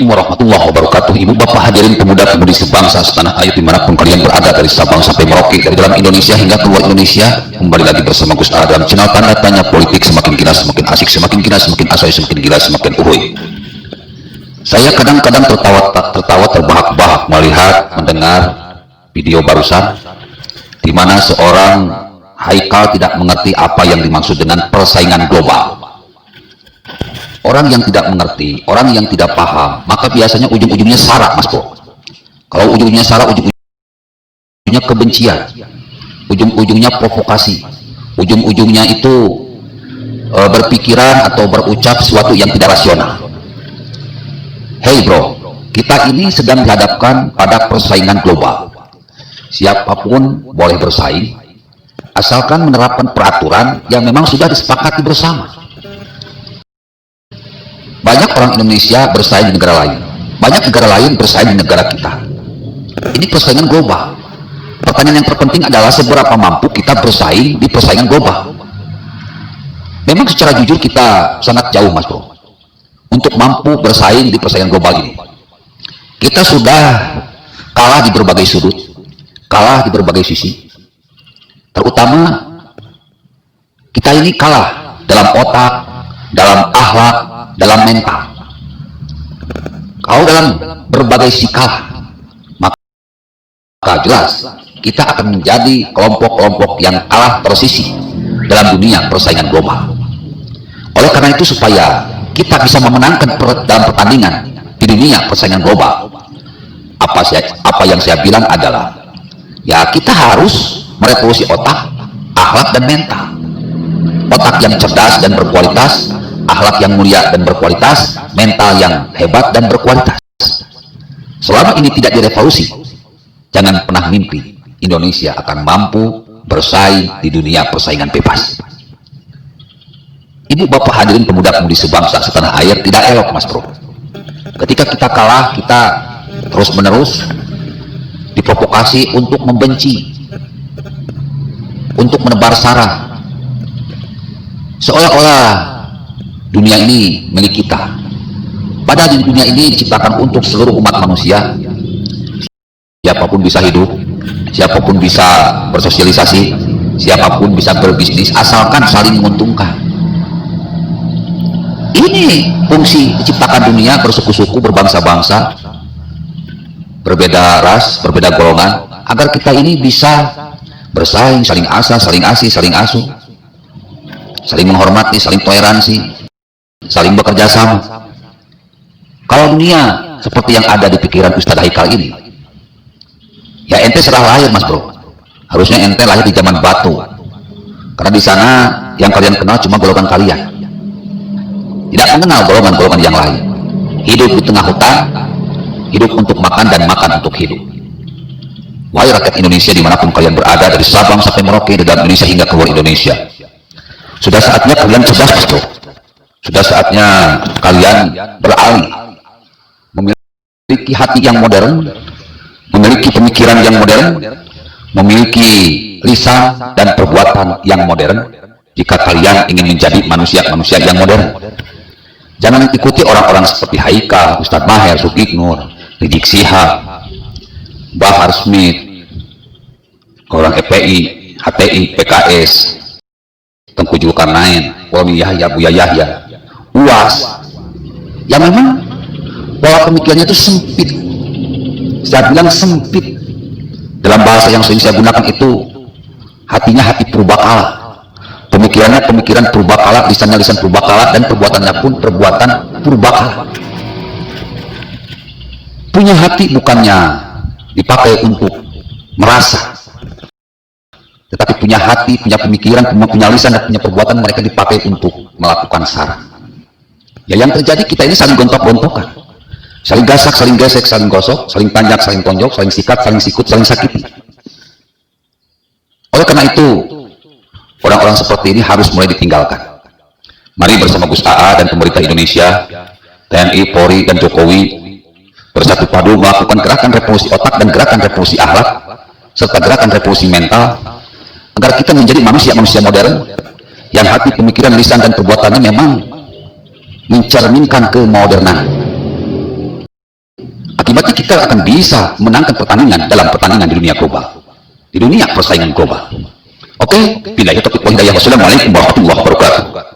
Assalamualaikum warahmatullahi wabarakatuh. Ibu bapak hadirin pemuda-pemudi sebangsa setanah air dimanapun kalian berada, dari Sabang sampai Merauke, dari dalam Indonesia hingga keluar Indonesia. Kembali lagi bersama Gus Ara dalam channel tanda tanya politik, semakin gila semakin asik, semakin gila semakin asoy, semakin gila semakin uhuy. Saya kadang-kadang tertawa terbahak-bahak melihat mendengar video barusan di mana seorang Haikal tidak mengerti apa yang dimaksud dengan persaingan global. Orang yang tidak mengerti, orang yang tidak paham, maka biasanya ujung-ujungnya sara, Mas Bro. Kalau ujung-ujungnya sara, ujung-ujungnya kebencian, ujung-ujungnya provokasi, ujung-ujungnya itu berpikiran atau berucap sesuatu yang tidak rasional. Hey bro, kita ini sedang dihadapkan pada persaingan global. Siapapun boleh bersaing, asalkan menerapkan peraturan yang memang sudah disepakati bersama. Banyak orang Indonesia bersaing di negara lain, banyak negara lain bersaing di negara kita. Ini persaingan global. Pertanyaan yang terpenting adalah seberapa mampu kita bersaing di persaingan global. Memang secara jujur kita sangat jauh, Mas Bro, untuk mampu bersaing di persaingan global ini. Kita sudah kalah di berbagai sudut, kalah di berbagai sisi. Terutama kita ini kalah dalam otak, dalam akhlak, dalam mental. Kalau dalam berbagai sikap, maka jelas kita akan menjadi kelompok-kelompok yang kalah tersisi dalam dunia persaingan global. Oleh karena itu, supaya kita bisa memenangkan dalam pertandingan di dunia persaingan global, apa yang saya bilang adalah, ya kita harus merevolusi otak, akhlak, dan mental. Otak yang cerdas dan berkualitas, akhlak yang mulia dan berkualitas, mental yang hebat dan berkualitas. Selama ini tidak direvolusi, jangan pernah mimpi Indonesia akan mampu bersaing di dunia persaingan bebas. Ibu bapak hadirin pemuda-pemudi sebangsa setanah air, tidak elok, Mas Bro, ketika kita kalah, kita terus-menerus diprovokasi untuk membenci, untuk menebar sara, seolah-olah dunia ini milik kita. Padahal di dunia ini diciptakan untuk seluruh umat manusia. Siapapun bisa hidup, siapapun bisa bersosialisasi, siapapun bisa berbisnis, asalkan saling menguntungkan. Ini fungsi diciptakan dunia, bersuku-suku, berbangsa-bangsa, berbeda ras, berbeda golongan, agar kita ini bisa bersaing, saling asah, saling asih, saling asuh, saling menghormati, saling toleransi, saling bekerja sama. Kalau dunia seperti yang ada di pikiran Ustadz Haikal ini, ya ente serah lahir, Mas Bro. Harusnya ente lahir di zaman batu, karena di sana yang kalian kenal cuma golongan kalian, tidak mengenal golongan-golongan yang lain. Hidup di tengah hutan, hidup untuk makan dan makan untuk hidup. Wahai rakyat Indonesia dimanapun kalian berada, dari Sabang sampai Merauke, dari dalam Indonesia hingga keluar Indonesia, sudah saatnya kalian cerdas, Mas Bro. Sudah saatnya kalian beralih, memiliki hati yang modern, memiliki pemikiran yang modern, memiliki lisan dan perbuatan yang modern, jika kalian ingin menjadi manusia-manusia yang modern. Jangan ikuti orang-orang seperti Haikal, Ustadz Maher, Sukiknur, Rizik Sihab, Bahar Smith, orang EPI, HTI, PKS, Tengku Zulkarnain, Wami Yahya, Buya Yahya, UAS, yang memang pola pemikirannya itu sempit. Saya bilang sempit. Dalam bahasa yang sering saya gunakan itu, hatinya hati purbakala, pemikirannya pemikiran purbakala, lisannya lisan purbakala, dan perbuatannya pun perbuatan purbakala. Punya hati bukannya dipakai untuk merasa, tetapi punya hati, punya pemikiran, punya lisan, dan punya perbuatan, mereka dipakai untuk melakukan sara. Ya yang terjadi, kita ini saling gontok-gontokan, saling gasak, saling gesek, saling gosok, saling tanjak, saling tonjok, saling sikat, saling sikut, saling sakiti. Oleh karena itu, orang-orang seperti ini harus mulai ditinggalkan. Mari bersama Gus AA dan pemerintah Indonesia, TNI, Polri, dan Jokowi bersatu padu melakukan gerakan revolusi otak dan gerakan revolusi akhlak, serta gerakan revolusi mental, agar kita menjadi manusia-manusia modern yang hati, pemikiran, lisan, dan perbuatannya memang mencerminkan kemodernan. kita akan bisa menangkan pertandingan dalam pertandingan di dunia global, di dunia persaingan global. Oke, bila itu topik hidayah. Wassalamualaikum warahmatullahi wabarakatuh.